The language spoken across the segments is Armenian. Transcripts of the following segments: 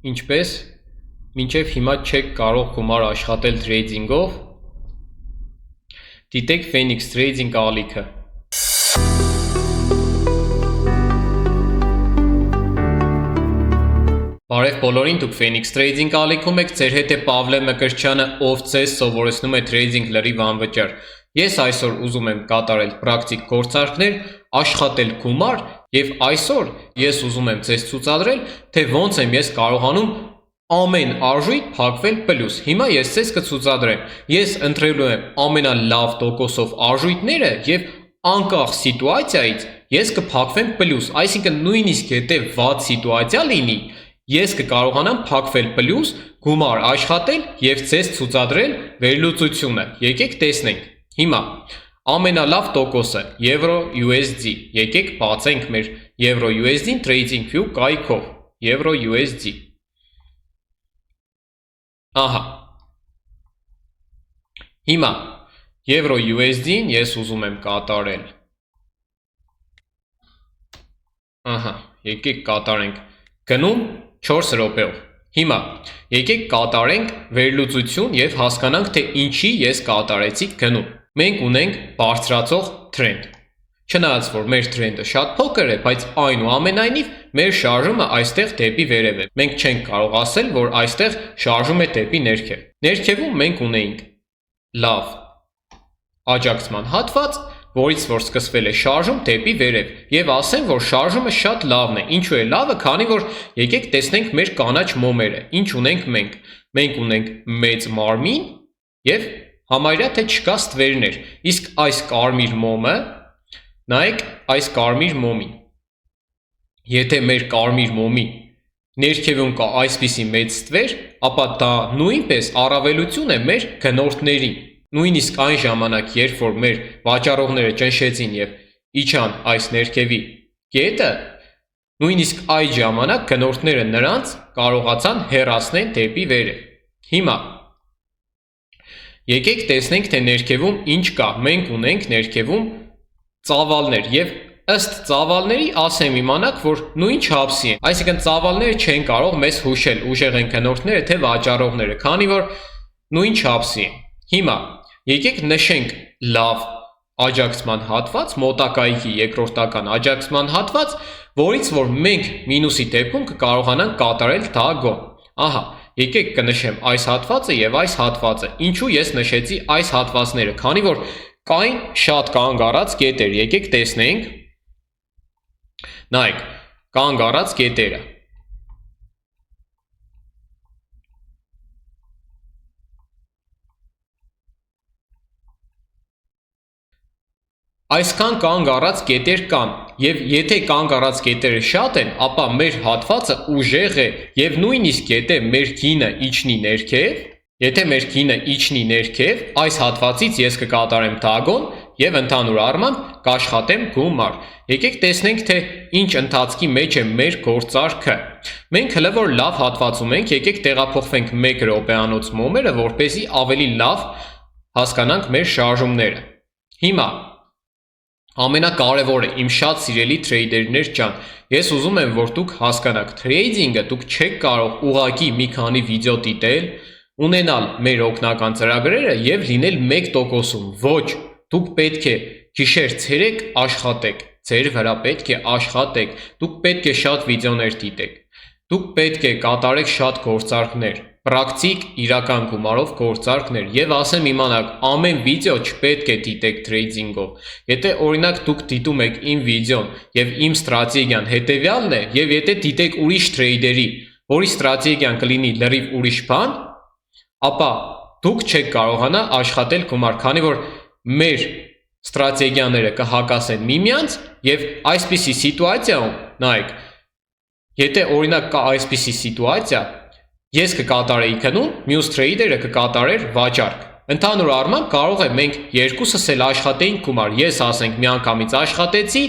Ինչպես մինչև հիմա չեք կարող գումար աշխատել թրեյդինգով, դիտեք Phoenix Trading ալիքը։ Բարև բոլորին, դուք Phoenix Trading ալիքում եք, ձեր հետ է Պավլե Մկրտչյանը, ով ձեզ սովորեցնում է trading լրիվ անվճար։ Ես այսօր ուզում եմ կատարել պրակտիկ գործարքներ, աշխատել գումար, եւ այսօր ես ուզում եմ ձեզ ցուցադրել, թե ոնց եմ ես կարողանում ամեն արժույթ փակվել պլյուս։ Հիմա ես ձեզ կցուցադրեմ։ Ես ընտրելու եմ ամենալավ տոկոսով արժույթները եւ անկախ սիտուացիայից ես կփակվեմ պլյուս, այսինքն նույնիսկ եթե վատ սիտուացիա լինի, ես կկարողանամ փակվել պլյուս, գումար աշխատել եւ ձեզ ցուցադրել վերլուծությունը։ Եկեք տեսնենք։ Հիմա ամենալավ տոկոսը Euro USD։ Եկեք բացենք մեր Euro USD-ին TradingView կայքով։ Euro USD։ Ահա։ Հիմա Euro USD-ին ես ուզում եմ կատարել։ Ահա, եկեք կատարենք։ Գնում 4 րոպեով։ Հիմա եկեք կատարենք վերլուծություն եւ հասկանանք, թե ինչի ես կատարեցի գնում։ Մենք ունենք բարձրացող թրենդ։ Չնայած որ մեր թրենդը շատ փոքր է, բայց այնուամենայնիվ մեր շարժումը այստեղ դեպի վերև է։ Մենք չենք կարող ասել, որ այստեղ շարժում է դեպի ներքև։ Ներքևում մենք ունեինք լավ աջակցման հատված, որից որ սկսվել է շարժում դեպի վերև, եւ ասեմ, որ շարժումը շատ լավն է։ Ինչու է լավը, քանի որ եկեք տեսնենք մեր կանաչ մոմերը։ Ինչ ունենք մենք։ Մենք ունենք մեծ մարմին եւ համարյա թե չկա ստվերներ։ Իսկ այս կարմիր մոմը, նայեք այս կարմիր մոմին։ Եթե մեր կարմիր մոմի ներքևում կա այսպիսի մեծ ստվեր, ապա դա նույնպես առավելություն է մեր գնորդներին։ Նույնիսկ այն ժամանակ, երբ որ մեր վաճառողները ճնշեցին եւ իջան այս ներքևի կետը, նույնիսկ այդ ժամանակ գնորդները նրանց կարողացան հեռացնել դեպի վերև։ Հիմա եկեք տեսնենք, թե ներքևում ինչ կա։ Մենք ունենք ներքևում ծավալներ եւ ըստ ծավալների ասեմ իմանաք, որ նույն չափսի են։ Այսինքն ծավալները չեն կարող մեզ հուշել, ուժեղ են գնորդները թե վաճառողները, քանի որ նույն չափսի են։ Հիմա եկեք նշենք լավ աջակցման հատված, մոտակայքի երկրորդական աջակցման հատված, որից որ մենք մինուսի դեպքում կկարողանանք կատարել դա գոն։ Ահա, եկեք կնշեմ այս հատվածը եւ այս հատվածը։ Ինչու ես նշեցի այս հատվածները, քանի որ կային շատ կանգ առած կետեր։ Եկեք տեսնենք։ Նայեք, կանգ առած կետերը։ Այսքան կանգ առած կետեր կան, եւ եթե կանգ առած կետերը շատ են, ապա մեր հատվածը ուժեղ է, եւ նույնիսկ եթե մեր գինը իջնի ներքև, այս հատվածից ես կկատարեմ դագոն եւ ընդհանուր առմամբ կաշխատեմ գումար։ Եկեք տեսնենք, թե ինչ ընթացքի մեջ է մեր գործարքը։ Մենք հələ որ լավ հատվածում ենք, եկեք տեղափոխվենք 1 րոպեանոց մոմերը, որպեսզի ավելի լավ հասկանանք մեր շարժումները։ Հիմա ամենակարևորը իմ շատ սիրելի թրեյդերներ ջան, ես ուզում եմ, որ դուք հասկանաք, թրեյդինգը դուք չեք կարող ուղղակի մի քանի վիդեո դիտել, ունենալ մեր օգնական ծրագրերը եւ լինել 1%-ում։ Ոչ, դուք պետք է գիշեր-ցերեկ աշխատեք, ձեր վրա պետք է աշխատեք, դուք պետք է շատ վիդեոներ դիտեք, դուք պետք է կատարեք շատ գործարքներ, պրակտիկ իրական գումարով գործարքներ եւ ասեմ իմանաք, ամեն վիդեո չպետք է դիտեք թրեյդինգով։ Եթե օրինակ դուք դիտում եք իմ վիդեոն եւ իմ ստրատեգիան հետեւյալն է, եւ եթե դիտեք ուրիշ թրեյդերի, որի ստրատեգիան կլինի լրիվ ուրիշ բան, ապա դուք չեք կարողանա աշխատել գումար, քանի որ մեր ստրատեգիաները կհակասեն միմյանց եւ այսպիսի սիտուացիայում, նայեք, եթե օրինակ կա այսպիսի սիտուացիա, ես կկատարեի գնում, մյուս թրեյդերը կկատարեր վաճառք։ Ընդհանուր առմամբ կարող է մենք երկուսս էլ աշխատեինք գումար։ Ես ասենք միանգամից աշխատեցի,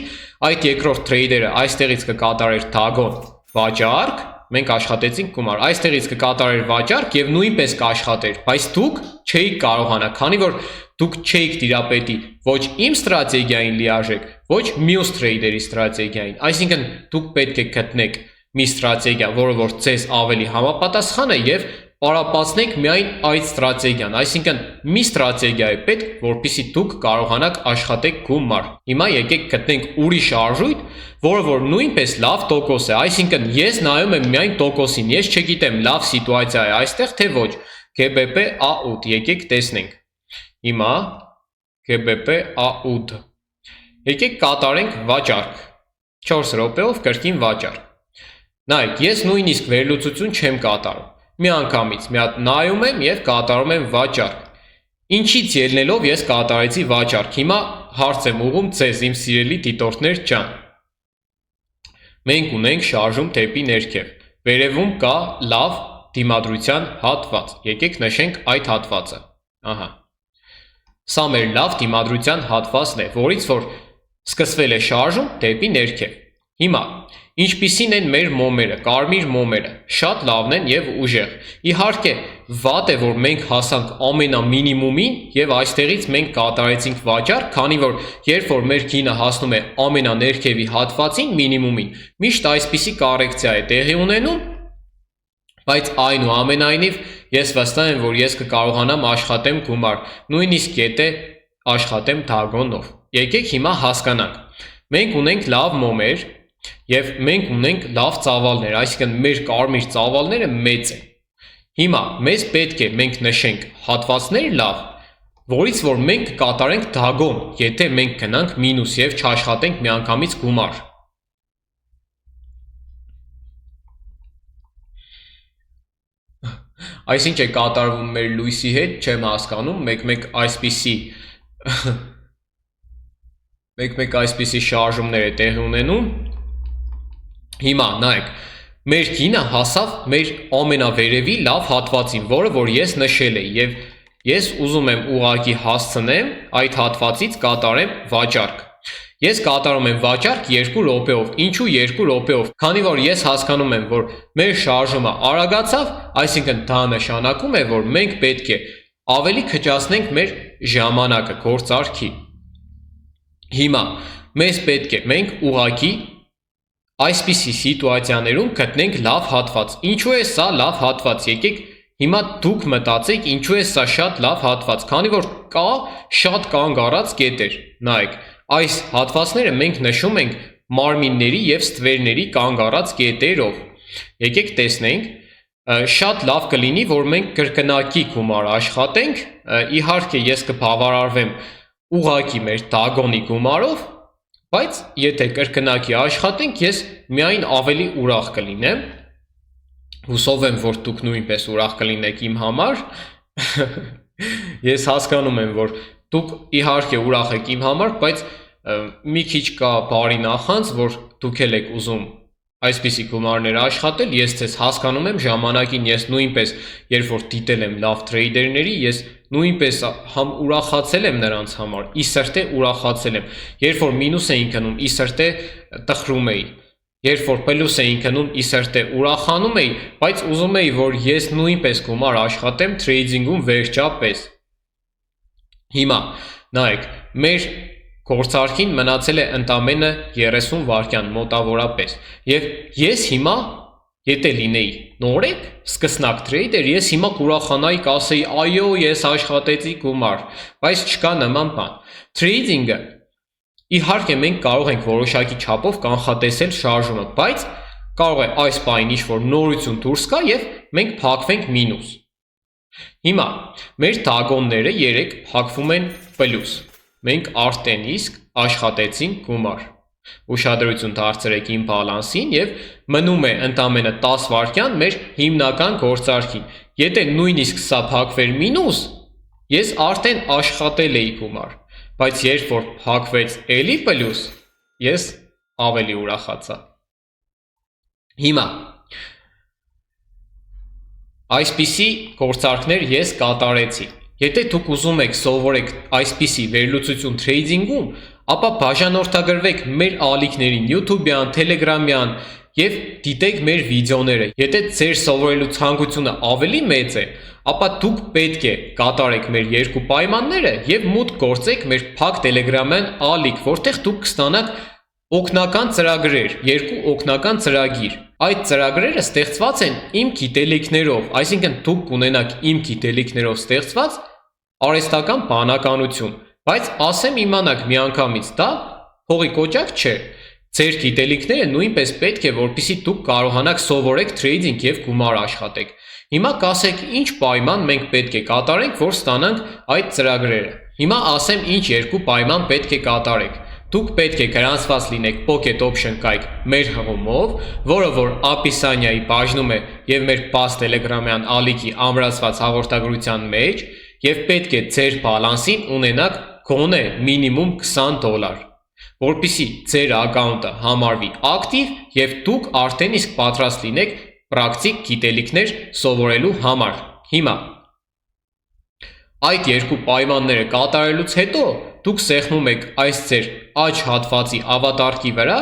այդ երկրորդ թրեյդերը այստեղից կկատարեր դագոն վաճառք, մենք աշխատեցինք գումար։ Այստեղից կկատարեր վաճառք եւ նույնպես կաշխատեր, բայց դուք չէիք կարողանա, քանի որ դուք չէիք տիրապետի ոչ իմ ստրատեգիային լիարժեք, ոչ մյուս թրեյդերի ստրատեգիային։ Այսինքն դուք պետք է գտնեք մի ստրատեգիա, որը որ ձեզ ավելի համապատասխան է եւ պարապացնեք միայն այդ ստրատեգիան, այսինքն մի ստրատեգիա է պետք, որպեսզի դուք կարողանաք աշխատեք գումար։ Հիմա եկեք գտնենք ուրիշ արժույթ, որը որ նույնպես լավ տոկոս է, այսինքն ես նայում եմ միայն տոկոսին, ես չգիտեմ լավ սիտուացիա է այստեղ թե ոչ, GBP A8, եկեք տեսնենք։ Հիմա GBP A8, եկեք կատարենք վաճառք, 4 րոպեով կրկին վաճառք։ Նայեք, ես նույնիսկ վերլուծություն չեմ կատարում, մի անգամից մի հատ նայում եմ և կատարում եմ վաճառք։ Ինչից ելնելով ես կատարեցի վաճառք, հիմա հարց եմ ուղղում ձեզ իմ սիրելի դիտորդներ ջան։ Մենք ունենք շարժում դեպի ներքև, վերևում կա լավ դիմադրության հատված, եկեք նշենք այդ հատվածը, ահա։ Սա մեր լավ դիմադրության հատվածն է, որից որ սկսվել է շարժում դեպի ներքև։ Հիմա, ինչպիսին են մեր մոմերը, կարմիր մոմերը, շատ լավն են և ուժեղ։ Իհարկե, վատ է, որ մենք հասանք ամենամինիմումին և այստեղից մենք կատարեցինք վաճառք, քանի որ երբ որ մեր գինը հասնում է ամենաներքևի հատվածին, մինիմումին, միշտ այսպիսի կառեկցիա է տեղի ունենում, բայց այնուամենայնիվ ես վստահ եմ, որ ես կկարողանամ աշխատեմ գումար, նույնիսկ եթե աշխատեմ դագոնով։ Եկեք հիմա հասկանանք։ Մենք ունենք լավ մոմեր և մենք ունենք լավ ծավալներ, այսինքն մեր կարմիր ծավալները մեծ են։ Հիմա մեզ պետք է մենք նշենք հատվածներ լավ, որից որ մենք կատարենք դագոն, եթե մենք գնանք մինուս և չաշխատենք միանգամից գումար։ Այսինչ է կատարվում մեր լույսի հետ, չեմ հասկանում, մեկ այսպիսի շարժումներ է տեղի ունենում։ Հիմա նայեք, մեր գինը հասավ մեր ամենավերևի լավ հատվածին, որը որ ես նշել էի և ես ուզում եմ ուղղակի հասցնեմ այդ հատվածից կատարեմ վաճառք։ Ես կատարում եմ վաճառք 2 րոպեով, ինչու 2 րոպեով, քանի որ ես հասկանում եմ, որ մեր շարժումը արագացավ, այսինքն դա նշանակում է, որ մենք պետք է ավելի քչացնենք մեր ժամանակը գործարքի։ Հիմա մեզ պետք է մենք ուղղակի այսպիսի սիտուացիաներում գտնենք լավ հատված։ Ինչու է սա լավ հատված, եկեք հիմա դուք մտածեք ինչու է սա շատ լավ հատված, քանի որ կա շատ կանգ առած կետեր, նայեք, այս հատվածները մենք նշում ենք մարմինների և ստվերների կանգ առած կետերով։ Եկեք տեսնենք, շատ լավ կլինի, որ մենք կրկնակի գումար աշխատենք, իհարկե ես կբավարարվեմ ուղղակի մեր դագոնի գումարով, բայց եթե կրկնակի աշխատենք, ես միայն ավելի ուրախ կլինեմ, հուսով եմ, որ դուք նույնպես ուրախ կլինեք իմ համար, ես հասկանում եմ, որ դուք իհարկե ուրախ եք իմ համար, բայց մի քիչ կա բարի նախանձ, որ դուք էլ եք ուզում այսպիսի գումարներ աշխատել, ես ձեզ հասկանում եմ ժամանակին, ես նույնպես, երբ որ դիտել եմ լավ թրեյդերների, ես նույնպես ուրախացել եմ նրանց համար, ի սրտե ուրախացել եմ, երբ որ մինուս էին գնում, ի սրտե տխրում էի, երբ որ պլյուս էին գնում, ի սրտե ուրախանում էի, բայց ուզում էի, որ ես նույնպես գումար աշխատեմ թրեյդինգում վերջապես։ Հիմա, նայեք, մեր գործարքին մնացել է ընդամենը 30 վայրկյան մոտավորապես և ես հիմա, եթե լինեի նորեկ, սկսնակ թրեյդեր, ես հիմա կուրախանայի կասեի այո, ես աշխատեցի գումար, բայց չկա նման բան։ Թրեյդինգը, իհարկե մենք կարող ենք որոշակի չափով կանխատեսել շարժումը, բայց կարող է այս պահին ինչ-որ նորություն դուրս գա և մենք փակվենք մինուս։ Հիմա, մեր դագոնները 3 փակվում են պլյուս։ Մենք արդեն իսկ աշխատեցինք գումար։ Ուշադրություն դարձրեք իմ բալանսին և մնում է ընդամենը 10 վայրկյան մեր հիմնական գործարքին։ Եթե նույնիսկ սա փակվեր մինուս, ես արդեն աշխատել էի գումար, բայց երբ որ փակվեց էլի պլյուս, ես ավելի ուրախացա։ Հիմա, այսպիսի գործարքներ ես կատարեցի։ Եթե դուք ուզում եք սովորեք այսպիսի վերլուծություն թրեյդինգում, ապա բաժանորդագրվեք մեր ալիքներին YouTube-յան, Telegram-յան և դիտեք մեր վիդեոները։ Եթե ձեր սովորելու ցանկությունը ավելի մեծ է, ապա դուք պետք է կատարեք մեր 2 պայմանները և մուտք գործեք մեր փակ Telegram-յան ալիք, որտեղ դուք կստանաք օգնական ծրագրեր, 2 օգնական ծրագիր։ Այդ ծրագրերը ստեղծված են իմ գիտելիքներով, այսինքն դուք կունենաք իմ գիտելիքներով ստեղծված արհեստական բանականություն, բայց ասեմ իմանաք միանգամից դա փողի կոճակ չէ։ Ձեր գիտելիքները նույնպես պետք է, որպեսզի դուք կարողանաք սովորեք թրեյդինգ եւ գումար աշխատեք։ Հիմա կասեք ինչ պայման մենք պետք է կատարենք, որ ստանանք այդ ծրագրերը։ Հիմա ասեմ ինչ երկու պայման պետք է կատարեք։ Դուք պետք է գրանցված լինեք Pocket Option կայք մեր հղումով, որը որ Ապիսանիայի բաժնում է եւ մեր բաց Telegram-յան ալիքի ամրացված հաղորդագրության մեջ, եւ պետք է ձեր բալանսին ունենաք գոնե մինիմում $20, որպեսզի ձեր ակաունտը համարվի ակտիվ եւ դուք արդեն իսկ պատրաստ լինեք պրակտիկ գիտելիքներ սովորելու համար։ Հիմա այդ երկու պայմանները կատարելուց հետո դուք սեղմում եք այս ձեր աջ հատվածի ավատարկի վրա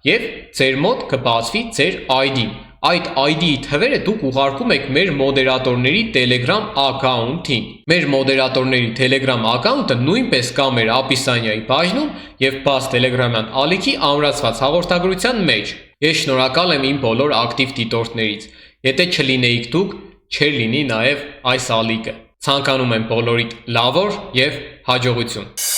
եւ ձեր մոտ կբացվի ձեր ID-ն։ Այդ ID-ի թվերը դուք ուղարկում եք մեր մոդերատորների Telegram account-ին։ Մեր մոդերատորների Telegram account-ը նույնպես կա մեր Ապիսանիայի բաժնում եւ բաց Telegram-յան ալիքի ամրացված հաղորդագրության մեջ։ Ես շնորհակալ եմ իմ բոլոր ակտիվ դիտորդներից։ Եթե չլինեիք դուք, չէր լինի նաեւ այս ալիքը։ Ցանկանում եմ բոլորիդ լավ օր եւ հաջողություն։